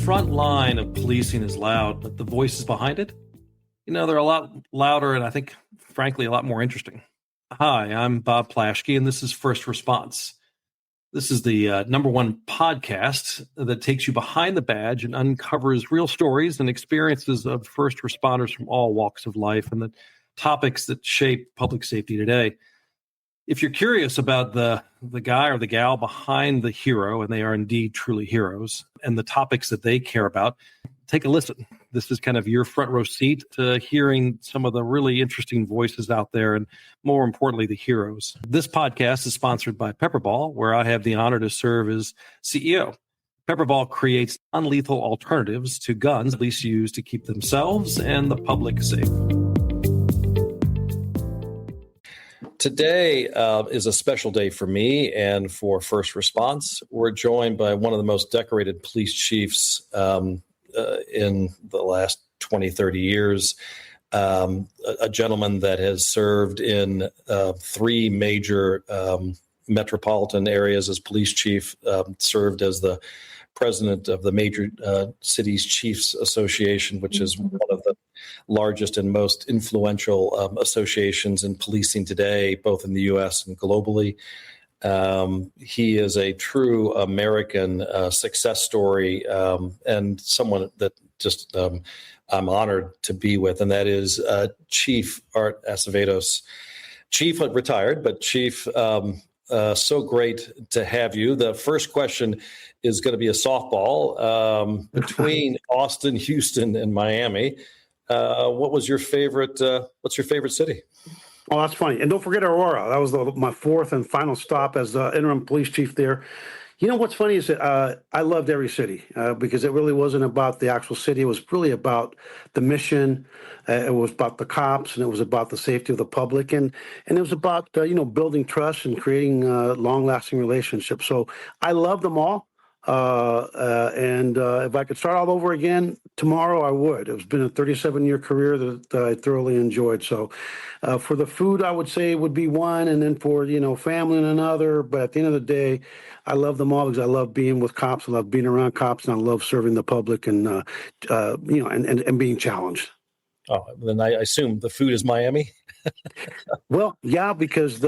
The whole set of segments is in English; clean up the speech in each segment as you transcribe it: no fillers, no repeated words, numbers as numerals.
front line of policing is loud, but the voices behind it, they're a lot louder and I think, frankly, a lot more interesting. Hi, I'm Bob Plaschke, and this is First Response. This is the number one podcast that takes you behind the badge and uncovers real stories and experiences of first responders from all walks of life and the topics that shape public safety today. If you're curious about the guy or the gal behind the hero, and they are indeed truly heroes, and the topics that they care about, take a listen. This is kind of your front row seat to hearing some of the really interesting voices out there, and more importantly, the heroes. This podcast is sponsored by Pepperball, where I have the honor to serve as CEO. Pepperball creates non-lethal alternatives to guns police use to keep themselves and the public safe. Today is a special day for me and for First Response. We're joined by one of the most decorated police chiefs in the last 20, 30 years, a gentleman that has served in three major metropolitan areas as police chief, served as the president of the Major Cities Chiefs Association, which is one of the largest and most influential associations in policing today, both in the U.S. and globally. He is a true American success story and someone that just I'm honored to be with, and that is Chief Art Acevedo. Chief retired, but Chief, so great to have you. The first question is going to be a softball between Austin, Houston, and Miami. What's your favorite city? Oh, that's funny. And don't forget Aurora. That was my fourth and final stop as the interim police chief there. You know, what's funny is that I loved every city because it really wasn't about the actual city. It was really about the mission. It was about the cops, and it was about the safety of the public. And it was about, building trust and creating long-lasting relationships. So I love them all. And if I could start all over again tomorrow, I would. It's been a 37-year career that I thoroughly enjoyed. So for the food, I would say would be one, and then for, family and another. But at the end of the day, I love them all because I love being with cops. I love being around cops, and I love serving the public and, and being challenged. Oh, then I assume the food is Miami. Well, yeah, because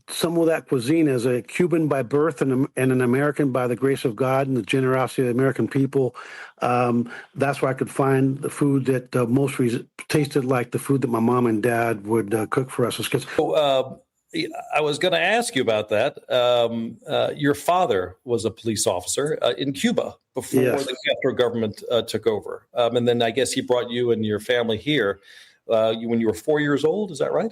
some of that cuisine, as a Cuban by birth and an American by the grace of God and the generosity of the American people, that's where I could find the food that tasted like the food that my mom and dad would cook for us as kids. I was going to ask you about that. Your father was a police officer in Cuba before the Castro government took over. And then I guess he brought you and your family here when you were 4 years old. Is that right?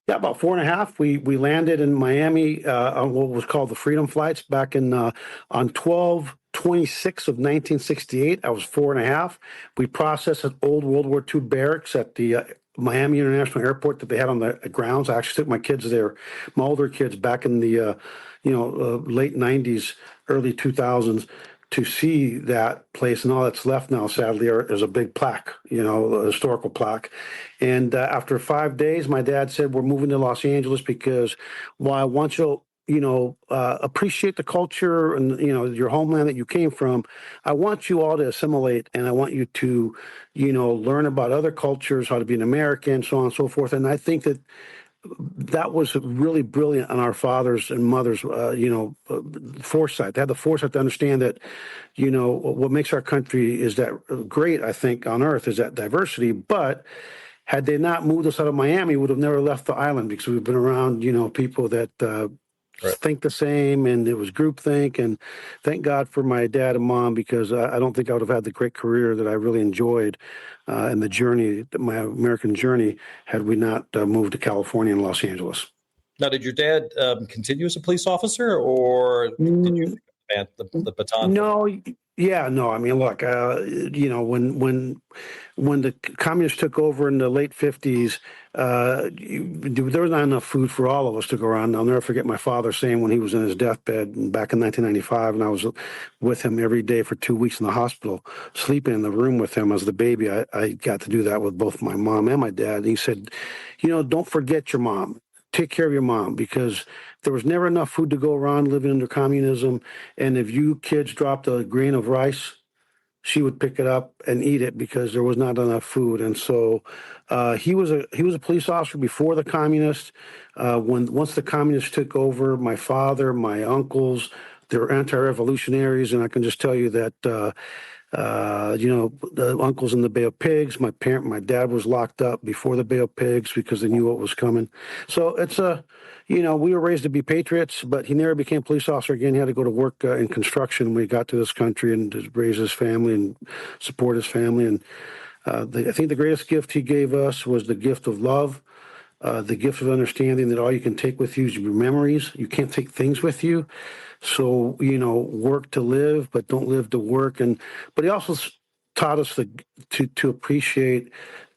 Yeah, about 4.5. We landed in Miami on what was called the Freedom Flights back in on 12/26 of 1968. I was 4.5. We processed at old World War II barracks at the Miami International Airport that they had on the grounds. I actually took my kids there, my older kids, back in the late 90s, early 2000s, to see that place. And all that's left now, sadly, is a big plaque, a historical plaque. And after 5 days, my dad said, we're moving to Los Angeles because while I want you appreciate the culture and, your homeland that you came from, I want you all to assimilate, and I want you to, learn about other cultures, how to be an American, so on and so forth. And I think that was really brilliant on our fathers and mothers, foresight. They had the foresight to understand that, what makes our country is that great, I think, on earth is that diversity. But had they not moved us out of Miami, we would have never left the island because we've been around, people that think the same, and it was groupthink. And thank God for my dad and mom, because I don't think I would have had the great career that I really enjoyed and the journey, my American journey, had we not moved to California and Los Angeles. Now, did your dad continue as a police officer, or did you hand the baton? No. Yeah, no. I mean, look, when the communists took over in the late 50s, there was not enough food for all of us to go around. I'll never forget my father saying when he was in his deathbed back in 1995, and I was with him every day for 2 weeks in the hospital, sleeping in the room with him as the baby. I got to do that with both my mom and my dad. And he said, don't forget your mom. Take care of your mom, because there was never enough food to go around living under communism. And if you kids dropped a grain of rice, she would pick it up and eat it because there was not enough food. And so he was a police officer before the communists. Once the communists took over, my father, my uncles, they were anti-revolutionaries, and I can just tell you that the uncles in the Bay of Pigs. My dad was locked up before the Bay of Pigs because they knew what was coming. So it's we were raised to be patriots, but he never became a police officer again. He had to go to work in construction when he got to this country and to raise his family and support his family. And I think the greatest gift he gave us was the gift of love. The gift of understanding that all you can take with you is your memories. You can't take things with you. So, work to live, but don't live to work. But he also taught us to appreciate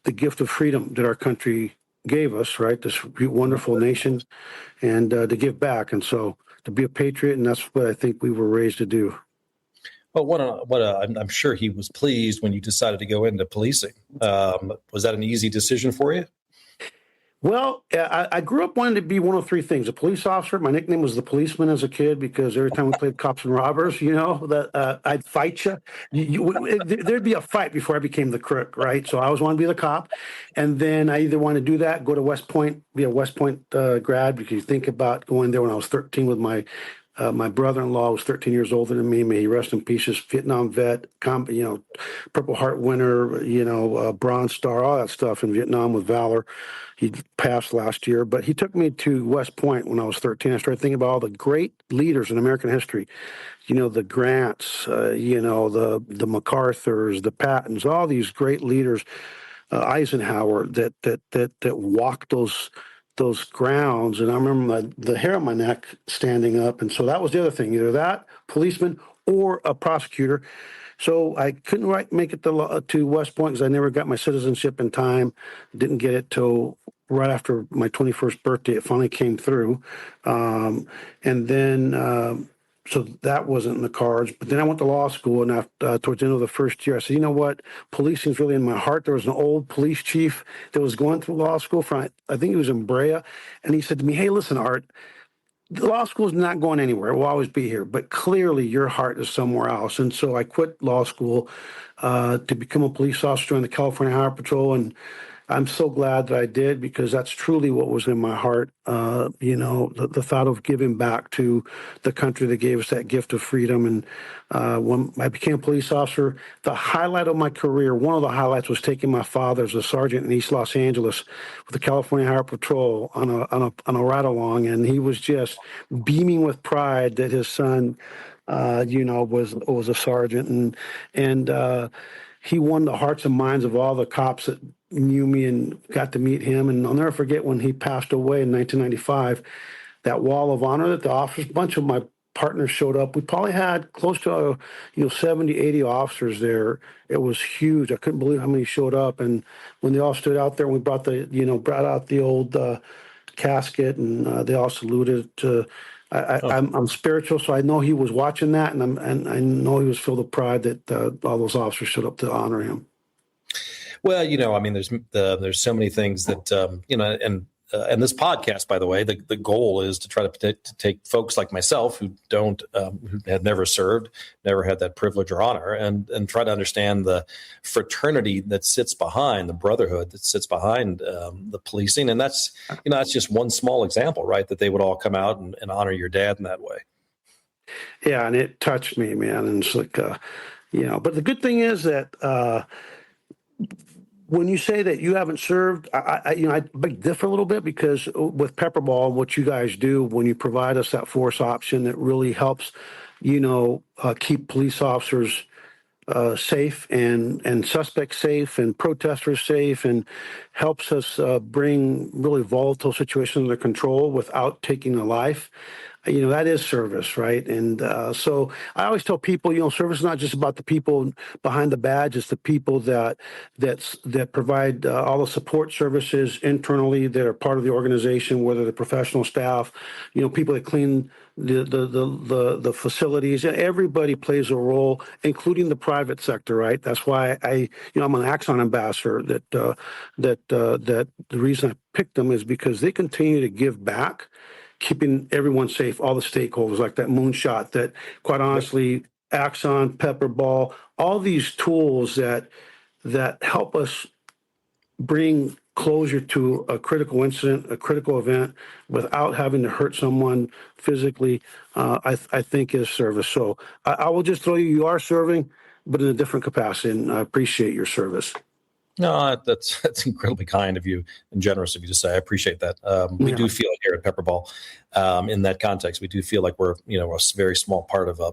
the gift of freedom that our country gave us, right? This wonderful nation, and to give back. And so to be a patriot, and that's what I think we were raised to do. Well, I'm sure he was pleased when you decided to go into policing. Was that an easy decision for you? Well, I grew up wanting to be one of three things: a police officer. My nickname was the policeman as a kid because every time we played cops and robbers, that I'd fight you. There'd be a fight before I became the crook, right? So I always wanted to be the cop, and then I either wanted to do that, go to West Point, be a West Point grad, because you think about going there when I was 13 with my brother-in-law was 13 years older than me. May he rest in peace. Vietnam vet, Purple Heart winner, Bronze Star, all that stuff in Vietnam with valor. He passed last year, but he took me to West Point when I was 13. I started thinking about all the great leaders in American history. The Grants, the MacArthurs, the Pattons, all these great leaders, Eisenhower that walked those grounds. And I remember the hair on my neck standing up. And so that was the other thing, either that, policeman, or a prosecutor. So I couldn't make it to West Point because I never got my citizenship in time. Didn't get it till right after my 21st birthday. It finally came through. And then so that wasn't in the cards. But then I went to law school, and after, towards the end of the first year, I said, you know what? Policing is really in my heart. There was an old police chief that was going through law school from, I think he was in Brea, and he said to me, hey, listen, Art, the law school is not going anywhere. It will always be here. But clearly your heart is somewhere else. And so I quit law school to become a police officer in the California Highway Patrol. And I'm so glad that I did, because that's truly what was in my heart. The thought of giving back to the country that gave us that gift of freedom. And when I became a police officer, the highlight of my career, one of the highlights, was taking my father as a sergeant in East Los Angeles with the California Highway Patrol on a ride along, and he was just beaming with pride that his son, was a sergeant, and he won the hearts and minds of all the cops that knew me and got to meet him. And I'll never forget when he passed away in 1995, that wall of honor that the officers, a bunch of my partners showed up. We probably had close to, 70, 80 officers there. It was huge. I couldn't believe how many showed up. And when they all stood out there, we brought out the old casket, and they all saluted. I'm spiritual, so I know he was watching that, and I know he was filled with pride that all those officers showed up to honor him. Well, there's so many things that and this podcast, by the way, the goal is to try to take folks like myself who had never served, never had that privilege or honor, and try to understand the fraternity that sits behind, the brotherhood that sits behind the policing. And that's just one small example, right? That they would all come out and honor your dad in that way. Yeah, and it touched me, man. And it's like, but the good thing is that when you say that you haven't served, I beg differ a little bit, because with Pepperball, what you guys do when you provide us that force option, that really helps, keep police officers safe and suspects safe and protesters safe, and helps us bring really volatile situations under control without taking a life. That is service, right? And so I always tell people, service is not just about the people behind the badge. It's the people that provide all the support services internally that are part of the organization, whether the professional staff, people that clean the facilities. Everybody plays a role, including the private sector, right? That's why I'm an Axon ambassador. That the reason I picked them is because they continue to give back, keeping everyone safe, all the stakeholders, like that moonshot that, quite honestly, Axon, pepper ball, all these tools that help us bring closure to a critical incident, a critical event, without having to hurt someone physically, I think is service. So I will just throw you, you are serving, but in a different capacity, and I appreciate your service. No, that's incredibly kind of you and generous of you to say. I appreciate that. We do feel here at Pepperball, in that context, we do feel like we're a very small part of a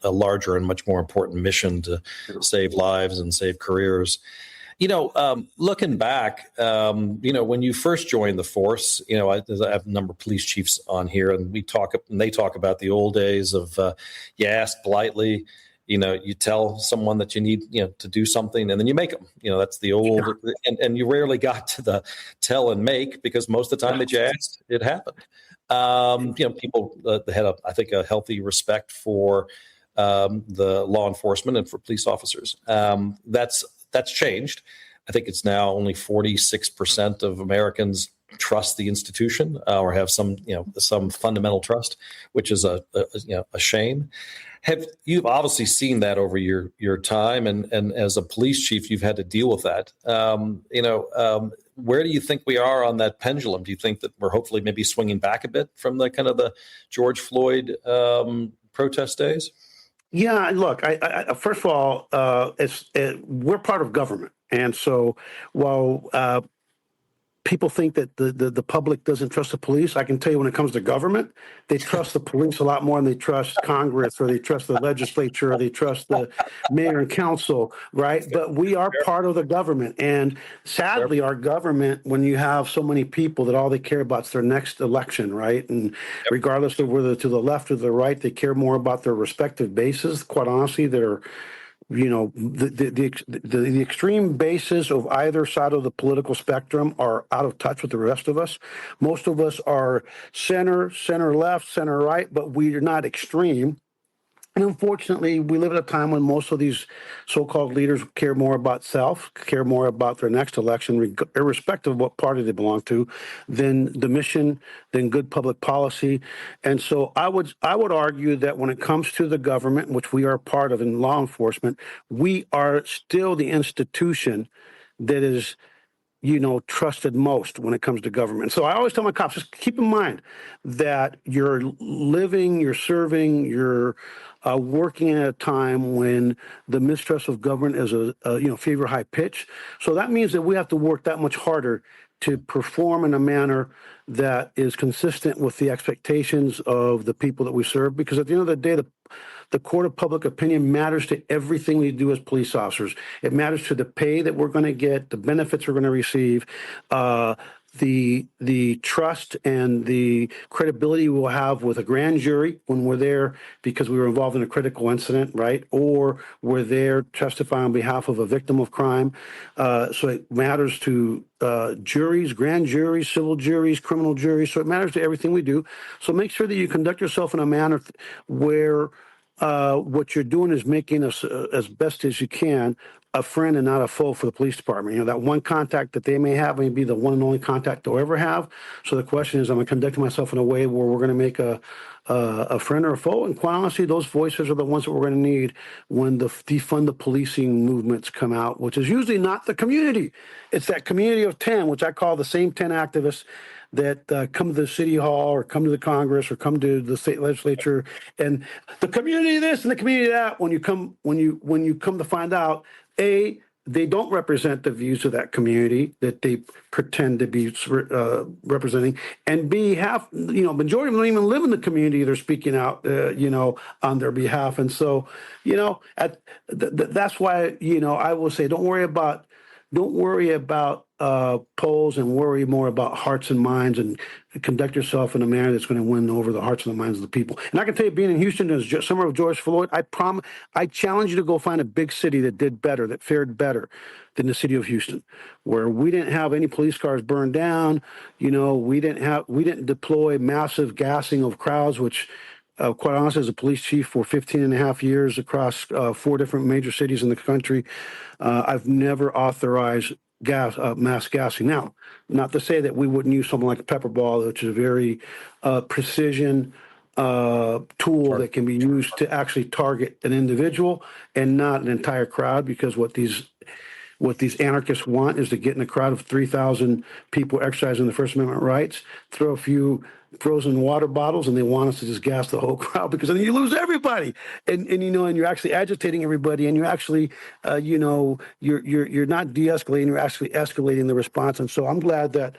larger and much more important mission to save lives and save careers. Looking back, when you first joined the force, I have a number of police chiefs on here, and they talk about the old days of you ask politely. You tell someone that you need, to do something, and then you make them. That's the old, and you rarely got to the tell and make, because most of the time that you asked, it happened. People they had, I think, a healthy respect for the law enforcement and for police officers. That's changed. I think it's now only 46% of Americans trust the institution or have some fundamental trust, which is a shame. You've obviously seen that over your time, and as a police chief, you've had to deal with that. Where do you think we are on that pendulum? Do you think that we're hopefully maybe swinging back a bit from the George Floyd protest days? Yeah, look, I first of all, we're part of government, and so while people think that the public doesn't trust the police, I can tell you when it comes to government, they trust the police a lot more than they trust Congress, or they trust the legislature, or they trust the mayor and council, right? But we are part of the government. And sadly, our government, when you have so many people that all they care about is their next election, right? And regardless of whether to the left or the right, they care more about their respective bases. Quite honestly, they're the extreme bases of either side of the political spectrum are out of touch with the rest of us. Most of us are center left, center right, but we are not extreme. And unfortunately, we live at a time when most of these so-called leaders care more about self, care more about their next election, irrespective of what party they belong to, than the mission, than good public policy. And so I would argue that when it comes to the government, which we are part of in law enforcement, we are still the institution that is trusted most when it comes to government. So I always tell my cops, just keep in mind that you're living, you're serving, you're working at a time when the mistrust of government is a fever high pitch. So that means that we have to work that much harder to perform in a manner that is consistent with the expectations of the people that we serve. Because at the end of the day, the court of public opinion matters to everything we do as police officers. It matters to the pay that we're going to get, the benefits we're going to receive, the trust and the credibility we'll have with a grand jury when we're there because we were involved in a critical incident, right? Or we're there testifying on behalf of a victim of crime. So it matters to juries, grand juries, civil juries, criminal juries. So it matters to everything we do. So make sure that you conduct yourself in a manner where what you're doing is making us as best as you can a friend and not a foe for the police department. That one contact that they may have may be the one and only contact they'll ever have. So the question is, am I conducting myself in a way where we're going to make a friend or a foe? And quite honestly, those voices are the ones that we're going to need when the defund the policing movements come out, which is usually not the community. It's that community of 10, which I call the same 10 activists that come to the city hall or come to the Congress or come to the state legislature, and the community this and the community that. When you come to find out, A, they don't represent the views of that community that they pretend to be representing, and B, majority of them don't even live in the community they're speaking out, on their behalf. And so, that's why, I will say, don't worry about polls, and worry more about hearts and minds, and conduct yourself in a manner that's going to win over the hearts and the minds of the people. And I can tell you, being in Houston as summer of George Floyd, I challenge you to go find a big city that did better, that fared better than the city of Houston, where we didn't have any police cars burned down. We didn't deploy massive gassing of crowds, which quite honestly, as a police chief for 15 and a half years across 4 different major cities in the country, I've never authorized mass gassing. Now, not to say that we wouldn't use something like a pepper ball, which is a very precision tool that can be used to actually target an individual and not an entire crowd, because what these anarchists want is to get in a crowd of 3,000 people exercising the First Amendment rights, throw a few frozen water bottles, and they want us to just gas the whole crowd, because then you lose everybody. And you're actually agitating everybody, and you're actually, you're not de-escalating, you're actually escalating the response. And so I'm glad that,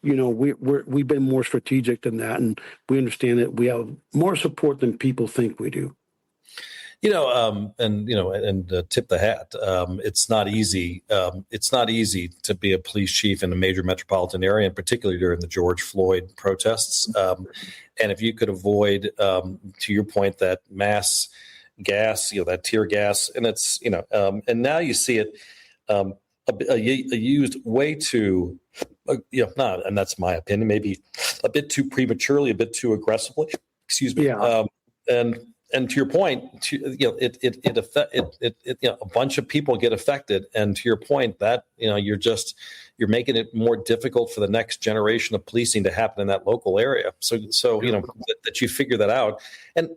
we've been more strategic than that, and we understand that we have more support than people think we do. Tip the hat. It's not easy. It's not easy to be a police chief in a major metropolitan area, and particularly during the George Floyd protests. And if you could avoid, to your point, that mass gas, that tear gas, and it's, and now you see it used way too, and that's my opinion, maybe a bit too prematurely, a bit too aggressively. Excuse me. Yeah. And to your point, a bunch of people get affected. And to your point, that you're making it more difficult for the next generation of policing to happen in that local area. So that you figure that out. And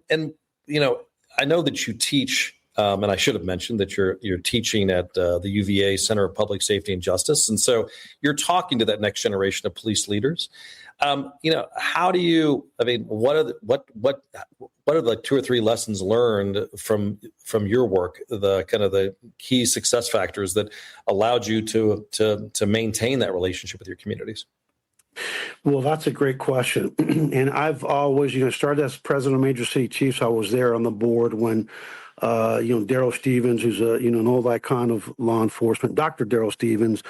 I know that you teach, and I should have mentioned that you're teaching at the UVA Center of Public Safety and Justice, and so you're talking to that next generation of police leaders. How do you? I mean, what are the 2 or 3 lessons learned from your work? The kind of the key success factors that allowed you to maintain that relationship with your communities. Well, that's a great question. And I've always, started as president of Major City Chiefs. I was there on the board when, Daryl Stevens, who's an old icon of law enforcement, Dr. Daryl Stevens,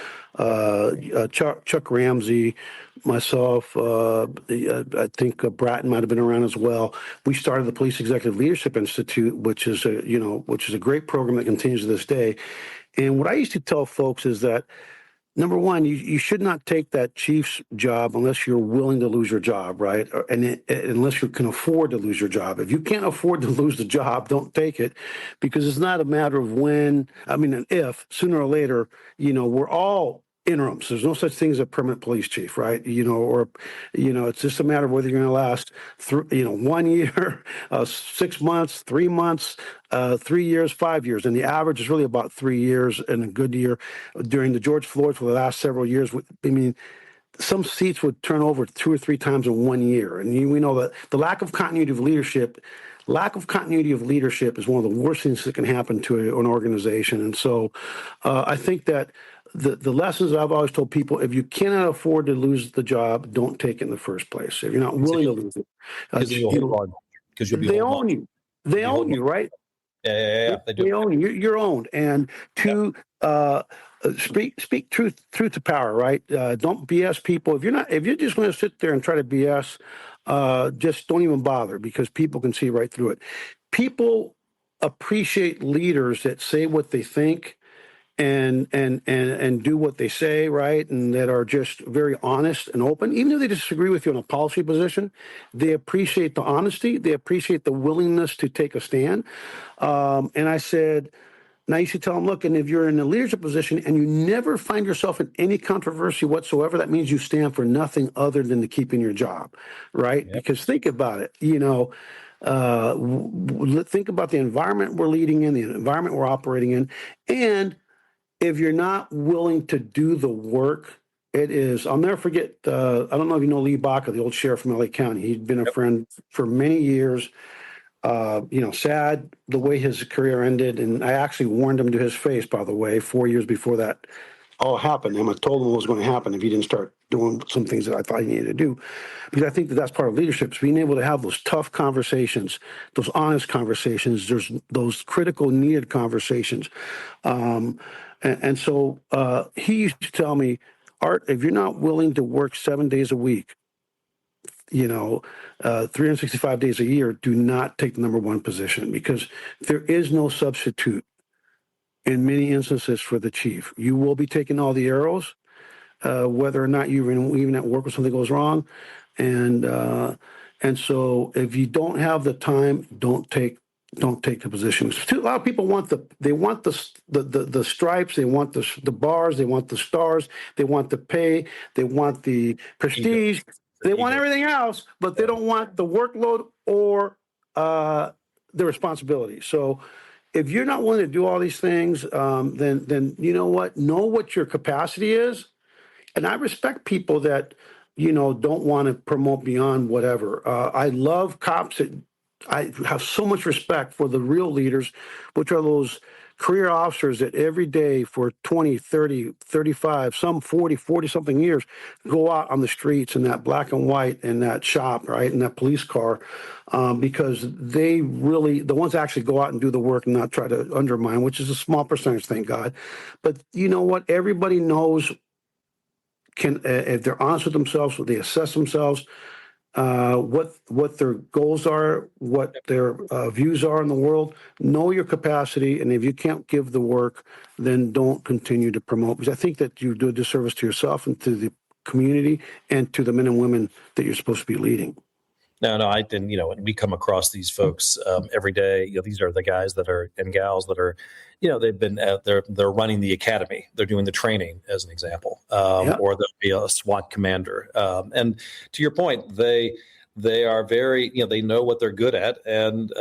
Chuck Ramsey, myself, I think Bratton might have been around as well. We started the Police Executive Leadership Institute, which is a great program that continues to this day. And what I used to tell folks is that, number one, you should not take that chief's job unless you're willing to lose your job, right? Unless you can afford to lose your job. If you can't afford to lose the job, don't take it, because it's not a matter of when, if, sooner or later, we're all interims. There's no such thing as a permanent police chief, right? It's just a matter of whether you're going to last 1 year, 6 months, 3 months, 3 years, 5 years. And the average is really about 3 years in a good year. During the George Floyd for the last several years, some seats would turn over 2 or 3 times in 1 year. And we know that the lack of continuity of leadership is one of the worst things that can happen to an organization. And so I think that the lessons I've always told people: if you cannot afford to lose the job, don't take it in the first place. If you're not willing to lose it, because they own you. They own you, right? Yeah. They own you. You're owned. And to speak truth to power, right? Don't BS people. If you're just going to sit there and try to BS, just don't even bother, because people can see right through it. People appreciate leaders that say what they think and do what they say, right? And that are just very honest and open. Even if they disagree with you on a policy position, they appreciate the honesty. They appreciate the willingness to take a stand. And I said, now you should tell them, look, and if you're in a leadership position and you never find yourself in any controversy whatsoever, that means you stand for nothing other than to keeping your job, right? Yep. Because think about it, think about the environment we're leading in, the environment we're operating in, and if you're not willing to do the work, it is. I'll never forget. I don't know if you know Lee Baca, the old sheriff from LA County. He'd been a friend for many years. Sad the way his career ended, and I actually warned him to his face, by the way, 4 years before that all happened. And I told him what was going to happen if he didn't start doing some things that I thought he needed to do, because I think that that's part of leadership, is being able to have those tough conversations, those honest conversations. There's those critical, needed conversations. And so he used to tell me, Art, if you're not willing to work 7 days a week, 365 days a year, do not take the number one position, because there is no substitute in many instances for the chief. You will be taking all the arrows, whether or not you're even at work when something goes wrong. And so if you don't have the time, don't take the positions. A lot of people want the stripes, they want the bars, they want the stars, they want the pay, they want the prestige. They want everything else, but they don't want the workload or the responsibility. So if you're not willing to do all these things, then you know what? Know what your capacity is. And I respect people that, don't want to promote beyond whatever. I love cops that I have so much respect for the real leaders, which are those career officers that every day for 20, 30, 35, some 40 something years go out on the streets in that black and white in that shop, right, in that police car, because they really, the ones that actually go out and do the work and not try to undermine, which is a small percentage, thank God. But you know what? Everybody knows if they're honest with themselves, what they assess themselves, what their goals are, what their views are in the world. Know your capacity, and if you can't give the work, then don't continue to promote. Because I think that you do a disservice to yourself and to the community and to the men and women that you're supposed to be leading. No, I didn't. We come across these folks every day. These are the guys that are and gals that are, they've been they're running the academy. They're doing the training, as an example, or they'll be a SWAT commander. And to your point, they are very, they know what they're good at, and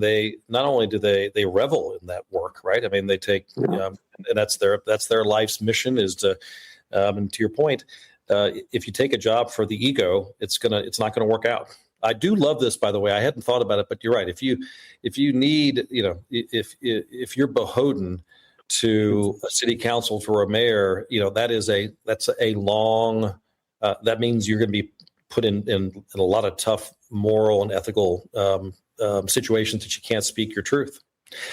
they not only do they revel in that work, right? I mean, they take, and that's their life's mission is to, and to your point, if you take a job for the ego, it's not gonna work out. I do love this, by the way. I hadn't thought about it, but you're right. If you need, if you're beholden to a city council or a mayor, that's a long. That means you're going to be put in a lot of tough moral and ethical situations that you can't speak your truth.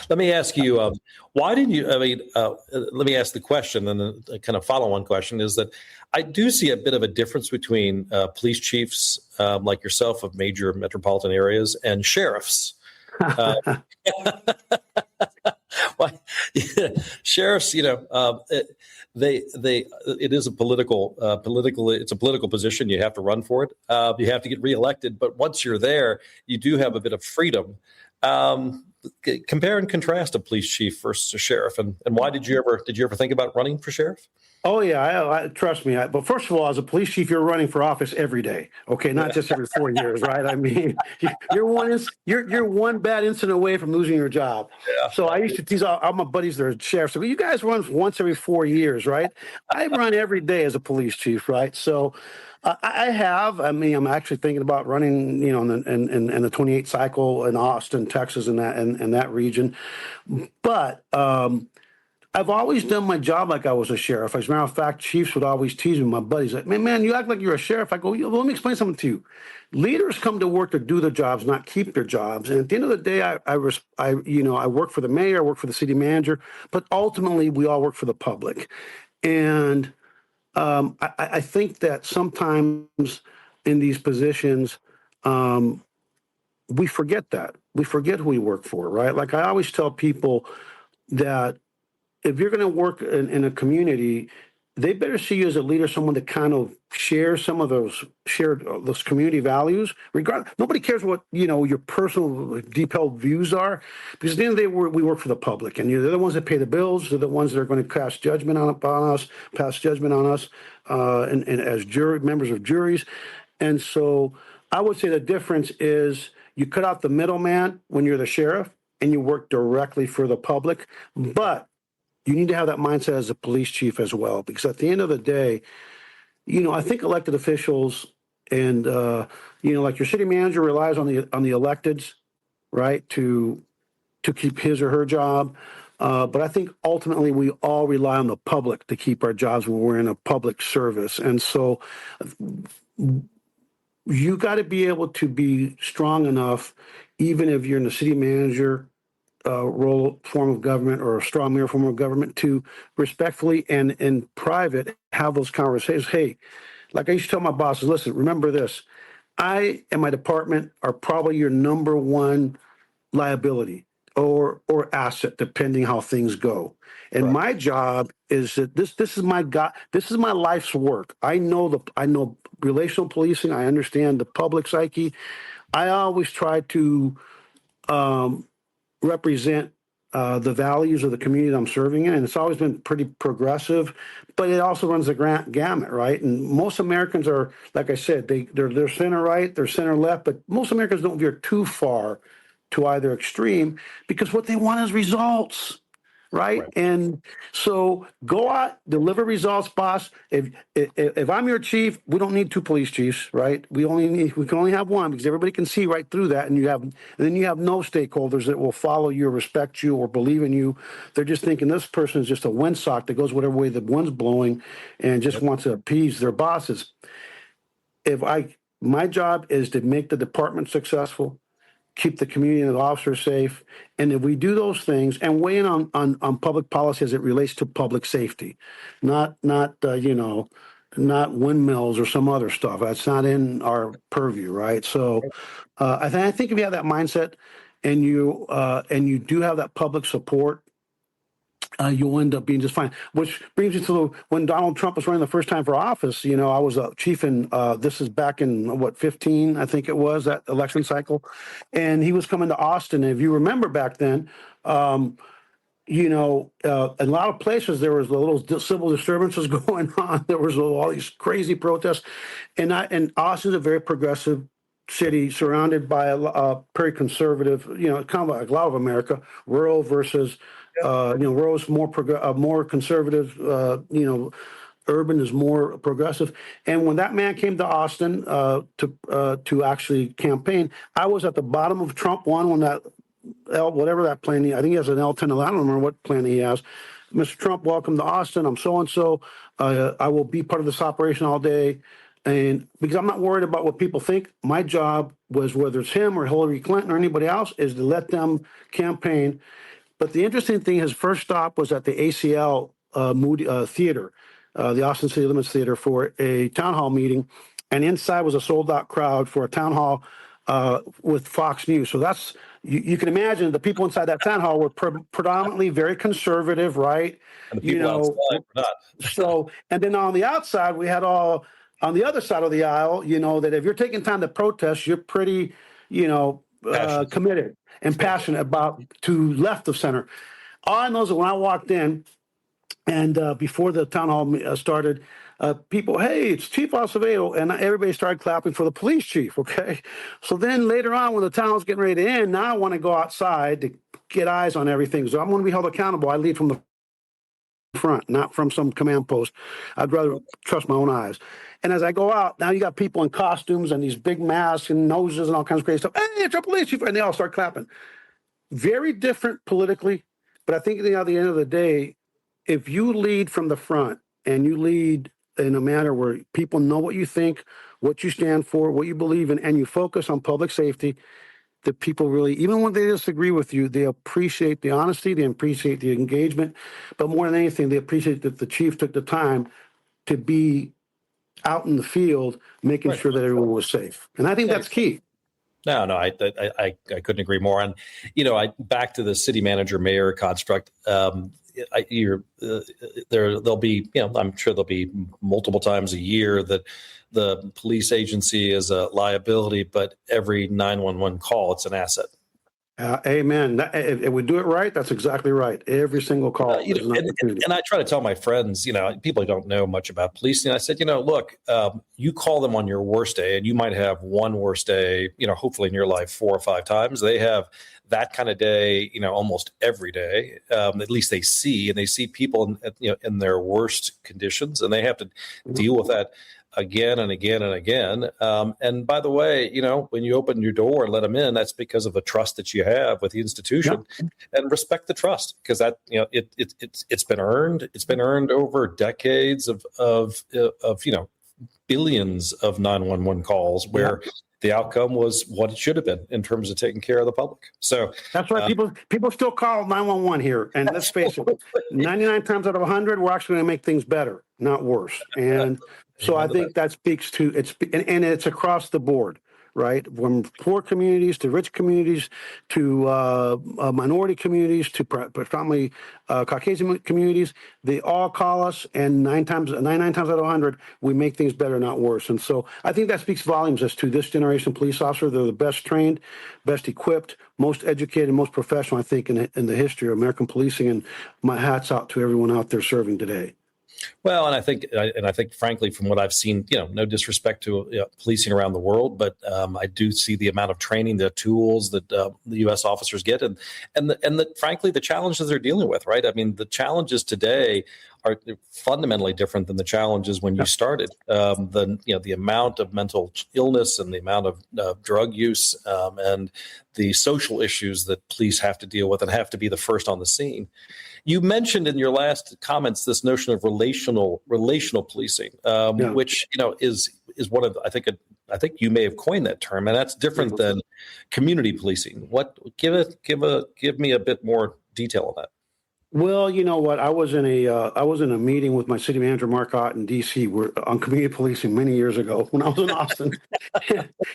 Let me ask you, why didn't you? Let me ask the question, and the kind of follow-on question is that I do see a bit of a difference between police chiefs like yourself of major metropolitan areas and sheriffs. Sheriffs, it is a political position. You have to run for it. You have to get reelected, but once you're there, you do have a bit of freedom. Compare and contrast a police chief versus a sheriff, and why did you ever think about running for sheriff? Oh yeah, I trust me. But first of all, as a police chief, you're running for office every day. Okay, not just every 4 years, right? I mean, you're one bad incident away from losing your job. Yeah. So I used to tease all my buddies that are sheriffs. So you guys run once every 4 years, right? I run every day as a police chief, right? So I have. I mean, I'm actually thinking about running, in the 28 cycle in Austin, Texas, in that region. But I've always done my job like I was a sheriff. As a matter of fact, chiefs would always tease me. My buddies like, man, you act like you're a sheriff. I go, well, let me explain something to you. Leaders come to work to do their jobs, not keep their jobs. And at the end of the day, I work for the mayor, I work for the city manager, but ultimately we all work for the public. And I think that sometimes in these positions, we forget that. We forget who we work for, right? Like I always tell people that if you're going to work in a community, they better see you as a leader, someone that kind of shares some of those community values. Nobody cares what your personal deep-held views are, because at the end of the day, we work for the public, and they're the ones that pay the bills. They're the ones that are going to pass judgment on us, and as members of juries. And so, I would say the difference is you cut out the middleman when you're the sheriff, and you work directly for the public, but you need to have that mindset as a police chief as well, because at the end of the day, I think elected officials and like your city manager relies on the electeds, right, to keep his or her job. But I think ultimately we all rely on the public to keep our jobs when we're in a public service, and so you got to be able to be strong enough, even if you're in the city manager form of government or a strong mayor form of government, to respectfully and in private have those conversations. Hey, like I used to tell my bosses, listen, remember this. I and my department are probably your number one liability or asset, depending how things go. And my job is that this is my this is my life's work. I know relational policing. I understand the public psyche. I always try to represent the values of the community that I'm serving in, and it's always been pretty progressive, but it also runs the gamut, right? And most Americans are, like I said, they're center right, they're center left, but most Americans don't veer too far to either extreme because what they want is results. Right? And so go out, deliver results, boss. If I'm your chief, we don't need two police chiefs, right? We can only have one because everybody can see right through that, and then you have no stakeholders that will follow you or respect you or believe in you. They're just thinking this person is just a windsock that goes whatever way the wind's blowing and just wants to appease their bosses. My job is to make the department successful, keep the community and the officers safe. And if we do those things and weigh in on public policy as it relates to public safety, not windmills or some other stuff. That's not in our purview, right? So I think if you have that mindset and you do have that public support, you'll end up being just fine. Which brings me to when Donald Trump was running the first time for office. I was a chief in, this is back in 15, I think it was, that election cycle. And he was coming to Austin. And if you remember back then, in a lot of places there was a little civil disturbances going on. There was all these crazy protests. And Austin's a very progressive city surrounded by a very conservative, kind of like a lot of America, rural versus rural is more conservative, urban is more progressive. And when that man came to Austin to actually campaign, I was at the bottom of Trump one when that whatever that plane, I think he has an L-10, I don't remember what plane he has. Mr. Trump, welcome to Austin. I'm so-and-so. I will be part of this operation all day. And because I'm not worried about what people think, my job was, whether it's him or Hillary Clinton or anybody else, is to let them campaign. But the interesting thing, his first stop was at the ACL Theater, the Austin City Limits Theater, for a town hall meeting. And inside was a sold-out crowd for a town hall with Fox News. So that's, you can imagine the people inside that town hall were predominantly very conservative, right? And the people outside were not. So, and then on the outside, we had all, on the other side of the aisle, that if you're taking time to protest, you're pretty, committed and passionate about to left of center. All I know is that when I walked in and before the town hall started, people, hey, it's Chief Acevedo, and everybody started clapping for the police chief, okay? So then later on when the town was getting ready to end, now I want to go outside to get eyes on everything. So I'm going to be held accountable. I lead from the front, not from some command post. I'd rather trust my own eyes. And as I go out, now you got people in costumes and these big masks and noses and all kinds of crazy stuff. Hey, it's our police chief, and they all start clapping. Very different politically, but I think at the end of the day, if you lead from the front and you lead in a manner where people know what you think, what you stand for, what you believe in, and you focus on public safety, the people really, even when they disagree with you, they appreciate the honesty, they appreciate the engagement, but more than anything, they appreciate that the chief took the time to be out in the field, making sure that everyone was safe. And I think that's key. No, I couldn't agree more. And, back to the city manager mayor construct, there'll be, I'm sure there'll be multiple times a year that the police agency is a liability, but every 911 call, it's an asset. Amen. If we do it right, that's exactly right. Every single call. And I try to tell my friends, people who don't know much about policing, I said, look, you call them on your worst day, and you might have one worst day, hopefully in your life 4 or 5 times. They have that kind of day, almost every day. At least they see people in their worst conditions, and they have to deal with that again and again and again. And by the way, when you open your door and let them in, that's because of the trust that you have with the institution. Yep. And respect the trust, because that, it's been earned. It's been earned over decades of billions of 911 calls where the outcome was what it should have been in terms of taking care of the public. So that's why people still call 911 here. And let's face it, 99 times out of 100, we're actually going to make things better, not worse. And so I think that speaks to it's across the board. right? From poor communities to rich communities to minority communities to predominantly Caucasian communities. They all call us, and 99 times out of 100, we make things better, not worse. And so I think that speaks volumes as to this generation of police officer. They're the best trained, best equipped, most educated, most professional, I think, in the history of American policing. And my hat's out to everyone out there serving today. Well, and I think, frankly, from what I've seen, no disrespect to policing around the world, but I do see the amount of training, the tools that the U.S. officers get, and frankly, the challenges they're dealing with. Right? I mean, the challenges today are fundamentally different than the challenges when you started. The amount of mental illness and the amount of drug use and the social issues that police have to deal with and have to be the first on the scene. You mentioned in your last comments this notion of relational policing, which is one of I think you may have coined that term, and that's different than community policing. Give me a bit more detail on that. Well, you know what? I was in a meeting with my city manager, Mark Ott, in D.C. On community policing many years ago when I was in Austin.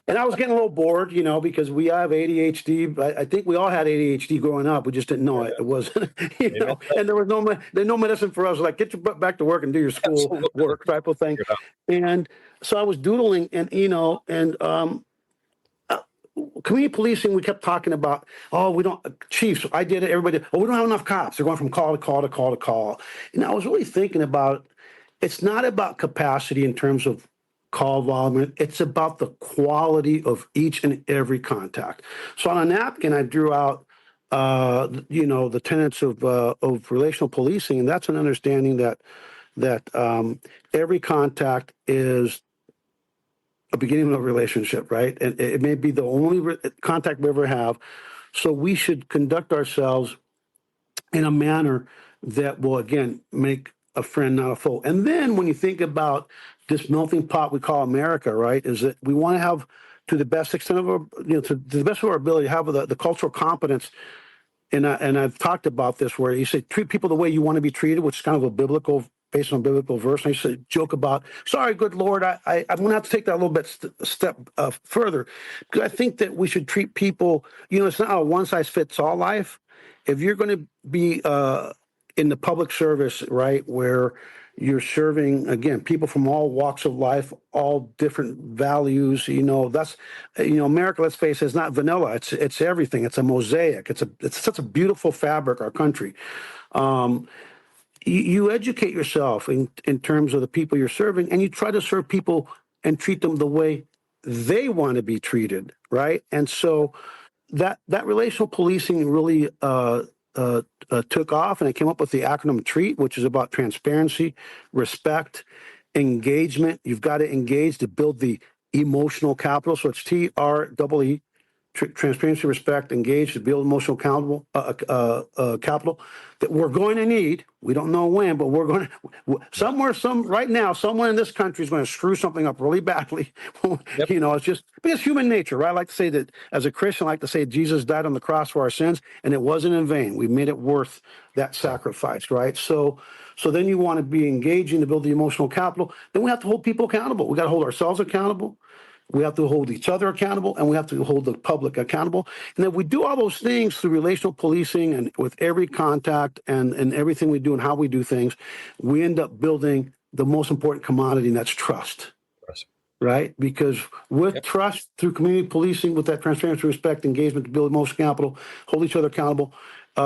And I was getting a little bored, because we have ADHD. I think we all had ADHD growing up. We just didn't know it. It wasn't, and there was no medicine for us. Like, get your butt back to work and do your school work type of thing. And so I was doodling community policing, we kept talking about, chiefs, I did it, everybody did, we don't have enough cops. They're going from call to call to call to call. And I was really thinking about, it's not about capacity in terms of call volume. It's about the quality of each and every contact. So on a napkin, I drew out, the tenets of relational policing. And that's an understanding that every contact is a beginning of a relationship, right? And it may be the only contact we ever have. So we should conduct ourselves in a manner that will, again, make a friend, not a foe. And then when you think about this melting pot we call America, right, is that we want to have, to the best extent of our, to the best of our ability, have the cultural competence. And I've talked about this where you say, treat people the way you want to be treated, which is kind of a based on biblical verse. And I used to joke about, sorry, good Lord, I'm going to have to take that a little bit step further, because I think that we should treat people, it's not a one-size-fits-all life. If you're going to be in the public service, right, where you're serving, again, people from all walks of life, all different values, that's, America, let's face it, is not vanilla. It's everything. It's a mosaic. It's such a beautiful fabric, our country. You educate yourself in terms of the people you're serving, and you try to serve people and treat them the way they want to be treated, right? And so that relational policing really took off, and I came up with the acronym TREAT, which is about transparency, respect, engagement. You've got to engage to build the emotional capital. So it's TREE. Transparency, respect, engage to build emotional capital that we're going to need. We don't know when, but we're going to right now, someone in this country is going to screw something up really badly. Yep. It's just because human nature, right? I like to say that as a Christian, I like to say Jesus died on the cross for our sins, and it wasn't in vain. We made it worth that sacrifice, right? So then you want to be engaging to build the emotional capital. Then we have to hold people accountable. We got to hold ourselves accountable. We have to hold each other accountable, and we have to hold the public accountable. And if we do all those things through relational policing and with every contact and everything we do and how we do things, we end up building the most important commodity, and that's trust. Right? Because with trust through community policing, with that transparency, respect, engagement to build emotional capital, hold each other accountable,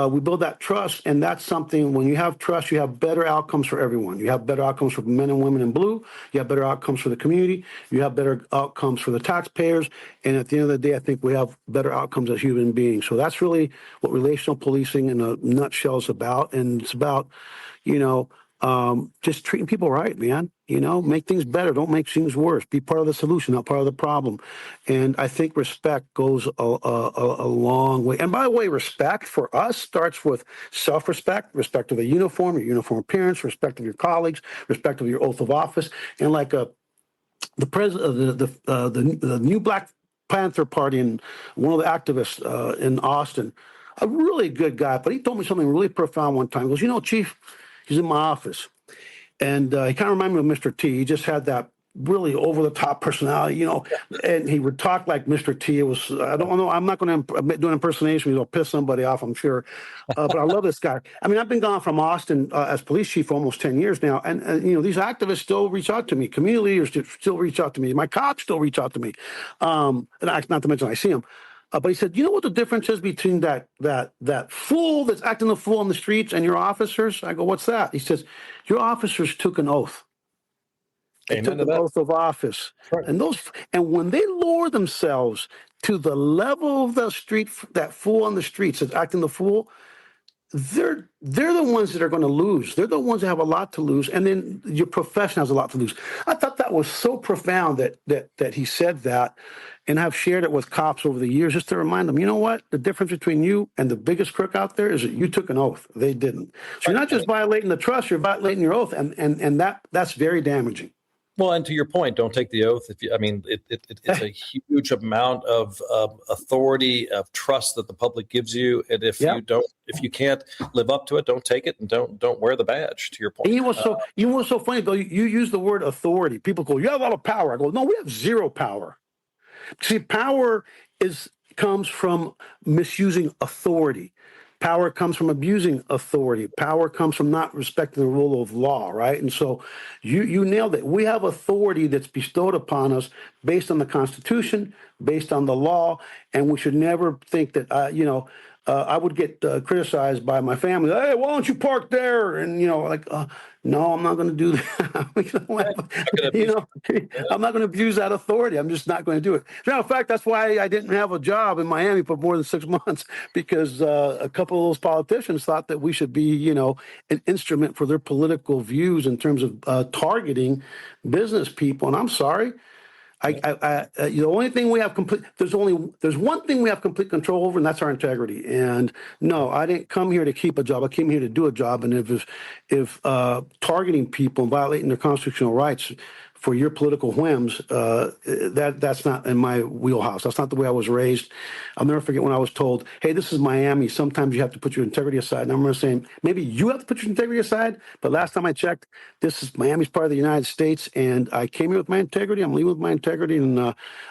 we build that trust. And that's something, when you have trust, you have better outcomes for everyone. You have better outcomes for men and women in blue. You have better outcomes for the community. You have better outcomes for the taxpayers. And at the end of the day, I think we have better outcomes as human beings. So that's really what relational policing in a nutshell is about. And it's about, just treating people right, man. Make things better. Don't make things worse. Be part of the solution, not part of the problem. And I think respect goes a long way. And by the way, respect for us starts with self-respect, respect of the uniform, your uniform appearance, respect of your colleagues, respect of your oath of office. And like the president, the new Black Panther Party, and one of the activists in Austin, a really good guy, but he told me something really profound one time. He goes, Chief, he's in my office. And he kind of reminded me of Mr. T. He just had that really over the top personality, and he would talk like Mr. T. It was, I don't know, I'm not going to do an impersonation. He'll piss somebody off, I'm sure. But I love this guy. I mean, I've been gone from Austin as police chief for almost 10 years now. And these activists still reach out to me. Community leaders still reach out to me. My cops still reach out to me. And not to mention I see them. But he said, you know what the difference is between that fool that's acting the fool on the streets and your officers? I go, what's that? He says, your officers took an oath. They took an oath of office. Right. And when they lower themselves to the level of the street, that fool on the streets that's acting the fool, they're the ones that are going to lose. They're the ones that have a lot to lose, and then your profession has a lot to lose. I thought that was so profound that he said that, and I've shared it with cops over the years just to remind them, you know what? The difference between you and the biggest crook out there is that you took an oath. They didn't. So you're not just violating the trust, you're violating your oath, and that's very damaging. Well, and to your point, don't take the oath. It's a huge amount of authority, of trust that the public gives you, and if you can't live up to it, don't take it, and don't wear the badge. To your point, and you were so funny though. You use the word authority. People go, "You have a lot of power." I go, "No, we have zero power." See, power comes from misusing authority. Power comes from abusing authority. Power comes from not respecting the rule of law, right? And so you nailed it. We have authority that's bestowed upon us based on the Constitution, based on the law, and we should never think that, I would get criticized by my family. Hey, why don't you park there? And, no, I'm not going to do that. I'm not going to abuse that authority. I'm just not going to do it. As a matter of fact, that's why I didn't have a job in Miami for more than 6 months, because a couple of those politicians thought that we should be, an instrument for their political views in terms of targeting business people. And I'm sorry. The only thing we have there's one thing we have complete control over, and that's our integrity. And no, I didn't come here to keep a job. I came here to do a job. And if targeting people and violating their constitutional rights for your political whims, that's not in my wheelhouse. That's not the way I was raised. I'll never forget when I was told, hey, this is Miami. Sometimes you have to put your integrity aside. And I remember saying, maybe you have to put your integrity aside. But last time I checked, Miami's part of the United States. And I came here with my integrity. I'm leaving with my integrity. And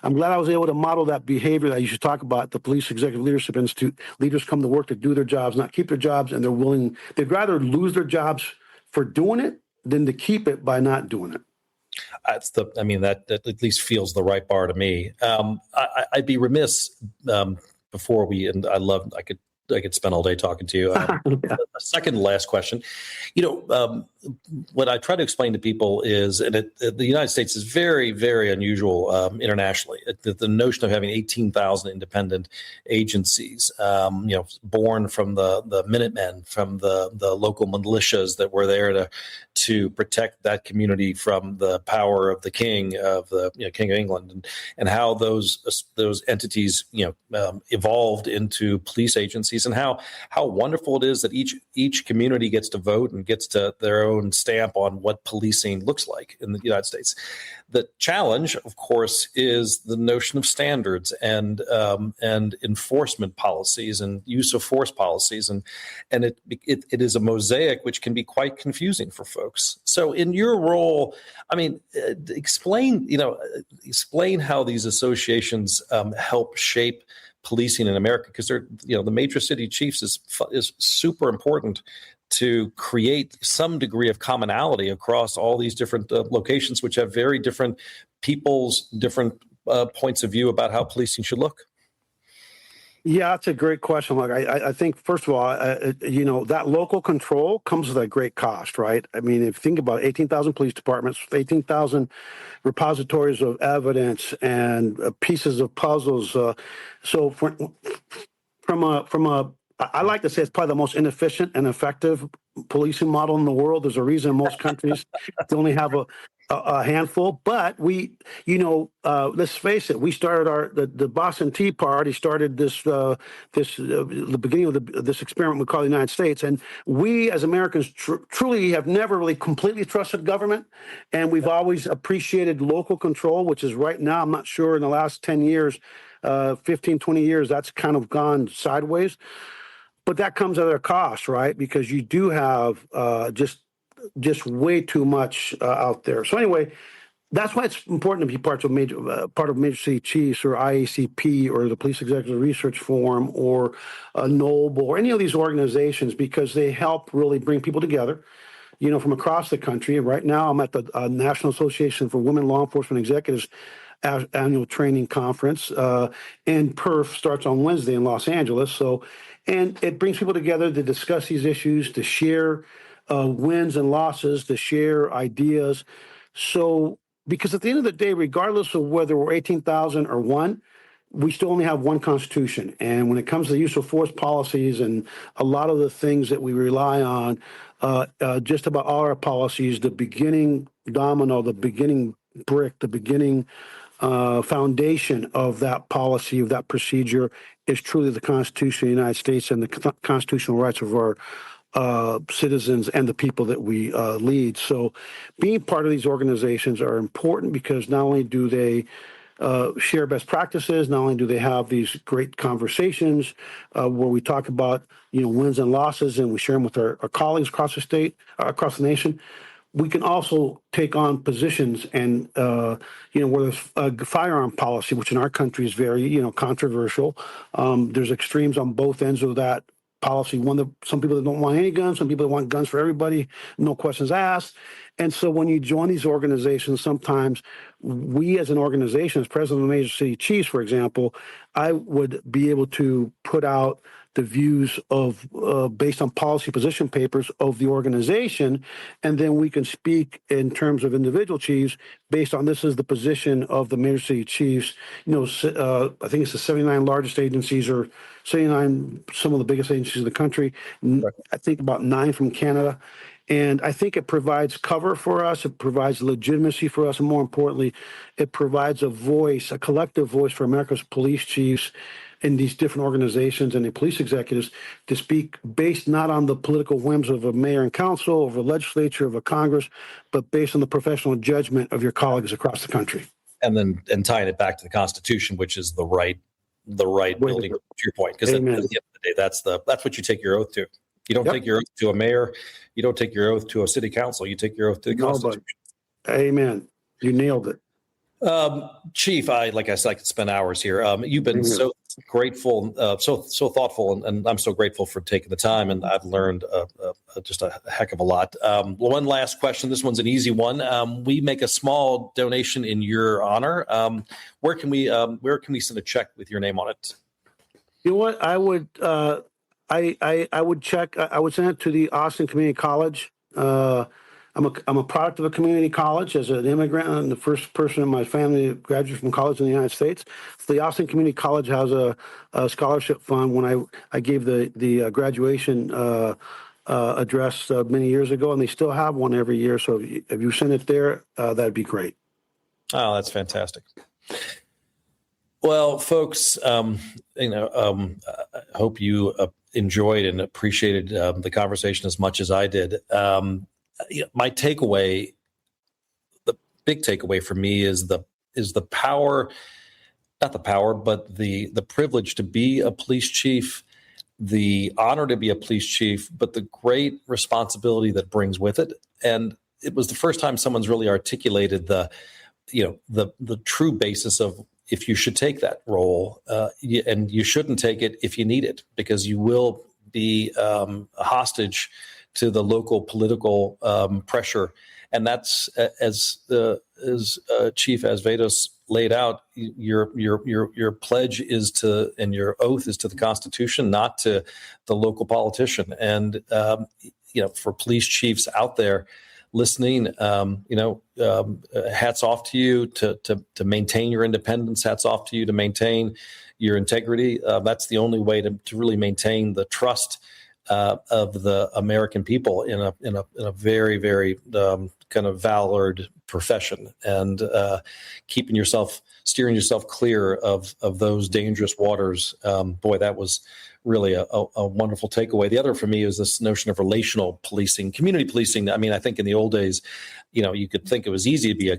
I'm glad I was able to model that behavior that you should talk about at the Police Executive Leadership Institute. Leaders come to work to do their jobs, not keep their jobs. And they'd rather lose their jobs for doing it than to keep it by not doing it. That at least feels the right bar to me. I'd be remiss before we, and I could spend all day talking to you. A second to last question. What I try to explain to people is, and the United States is very, very unusual internationally. The notion of having 18,000 independent agencies, born from the Minutemen, from the local militias that were there to protect that community from the power of the King of King of England, and how those entities evolved into police agencies, and how wonderful it is that each community gets to vote and gets to their own stamp on what policing looks like in the United States. The challenge, of course, is the notion of standards and enforcement policies and use of force policies, and it is a mosaic which can be quite confusing for folks. So, in your role, explain how these associations help shape policing in America, because they're the major city chiefs is super important to create some degree of commonality across all these different locations, which have very different people's different points of view about how policing should look. Yeah, that's a great question. Look, I think, first of all, that local control comes with a great cost, right? I mean, if you think about 18,000 police departments, 18,000 repositories of evidence and pieces of puzzles. So I like to say it's probably the most inefficient and effective policing model in the world. There's a reason in most countries they only have a handful, but let's face it. We started the Boston Tea Party started the beginning of this experiment we call the United States, and we as Americans truly have never really completely trusted government, and we've always appreciated local control, which is right now, I'm not sure in the last 10 years, 15, 20 years, that's kind of gone sideways. But that comes at a cost, right? Because you do have just way too much out there. So anyway, That's why it's important to be part of Major City Chiefs or IACP or the Police Executive Research Forum or NOBLE or any of these organizations, because they help really bring people together, from across the country. And right now I'm at the National Association for Women Law Enforcement Executives annual training conference, and PERF starts on Wednesday in Los Angeles. And it brings people together to discuss these issues, to share wins and losses, to share ideas. So, because at the end of the day, regardless of whether we're 18,000 or one, we still only have one Constitution. And when it comes to the use of force policies and a lot of the things that we rely on, just about all our policies, the beginning domino, the beginning brick, the beginning foundation of that policy, of that procedure, is truly the Constitution of the United States and the constitutional rights of our citizens and the people that we lead. So being part of these organizations are important because not only do they share best practices, not only do they have these great conversations where we talk about, wins and losses, and we share them with our colleagues across the state, across the nation. We can also take on positions and, where there's a firearm policy, which in our country is very, controversial. There's extremes on both ends of that policy. Some people that don't want any guns, some people that want guns for everybody, no questions asked. And so when you join these organizations, sometimes we as an organization, as president of the Major City Chiefs, for example, I would be able to put out the views of based on policy position papers of the organization, and then we can speak in terms of individual chiefs based on this is the position of the Major City Chiefs. I think it's the 79 largest agencies or 79 some of the biggest agencies in the country. Right. I think about 9 from Canada. And I think it provides cover for us. It provides legitimacy for us. And more importantly, it provides a voice, a collective voice for America's police chiefs in these different organizations and the police executives to speak based not on the political whims of a mayor and council, of a legislature, of a Congress, but based on the professional judgment of your colleagues across the country. And tying it back to the Constitution, which is the right building, to your point, because at the end of the day, that's what you take your oath to. You don't take your oath to a mayor. You don't take your oath to a city council. You take your oath to the Constitution. Amen. You nailed it. Chief, I could spend hours here. You've been so grateful, so thoughtful, and I'm so grateful for taking the time, and I've learned just a heck of a lot. One last question. This one's an easy one. We make a small donation in your honor. Where can we send a check with your name on it? You know what? I would I would check. I would send it to the Austin Community College. I'm a product of a community college as an immigrant. I'm the first person in my family to graduate from college in the United States. So the Austin Community College has a scholarship fund. When I gave the graduation address many years ago, and they still have one every year. So if you send it there, that'd be great. Oh, that's fantastic. Well, folks, I hope you enjoyed and appreciated the conversation as much as I did. My takeaway, the big takeaway for me is the power, not the power, but the privilege to be a police chief, the honor to be a police chief, but the great responsibility that brings with it. And it was the first time someone's really articulated the true basis of if you should take that role, and you shouldn't take it if you need it, because you will be a hostage to the local political pressure. And that's as Chief Acevedo laid out, your pledge is to, and your oath is to the Constitution, not to the local politician. And for police chiefs out there listening, hats off to you to maintain your independence. Hats off to you to maintain your integrity. That's the only way to really maintain the trust of the American people in a very, very kind of valored profession, and steering yourself clear of those dangerous waters. Boy, that was really a wonderful takeaway. The other for me is this notion of relational policing, community policing. I mean, I think in the old days, you could think it was easy to be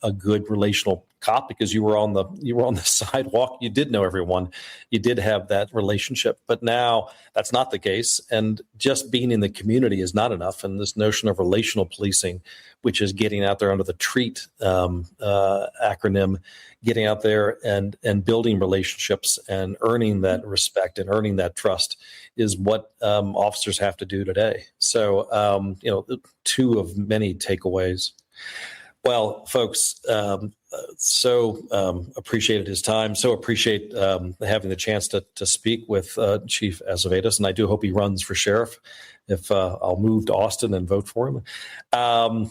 a good relational cop because you were on the sidewalk. You did know everyone. You did have that relationship. But now that's not the case. And just being in the community is not enough. And this notion of relational policing, which is getting out there there under the TREAT acronym, getting out there and building relationships and earning that respect and earning that trust is what officers have to do today. So, two of many takeaways. Well, folks, appreciated his time. So appreciate having the chance to speak with Chief Acevedo, and I do hope he runs for sheriff. If I'll move to Austin and vote for him.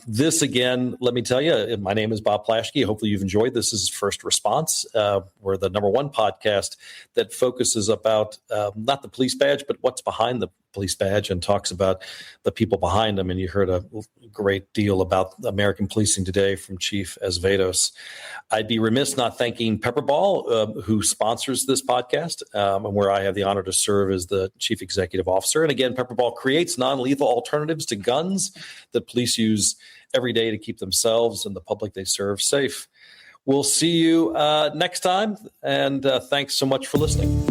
This again, let me tell you, my name is Bob Plaschke. Hopefully you've enjoyed this. This is First Response. We're the #1 podcast that focuses about not the police badge, but what's behind the police badge and talks about the people behind them. And you heard a great deal about American policing today from Chief Acevedo. I'd be remiss not thanking Pepperball, who sponsors this podcast, and where I have the honor to serve as the Chief Executive Officer. And again, Pepperball creates non-lethal alternatives to guns that police use every day to keep themselves and the public they serve safe. We'll see you next time, and thanks so much for listening.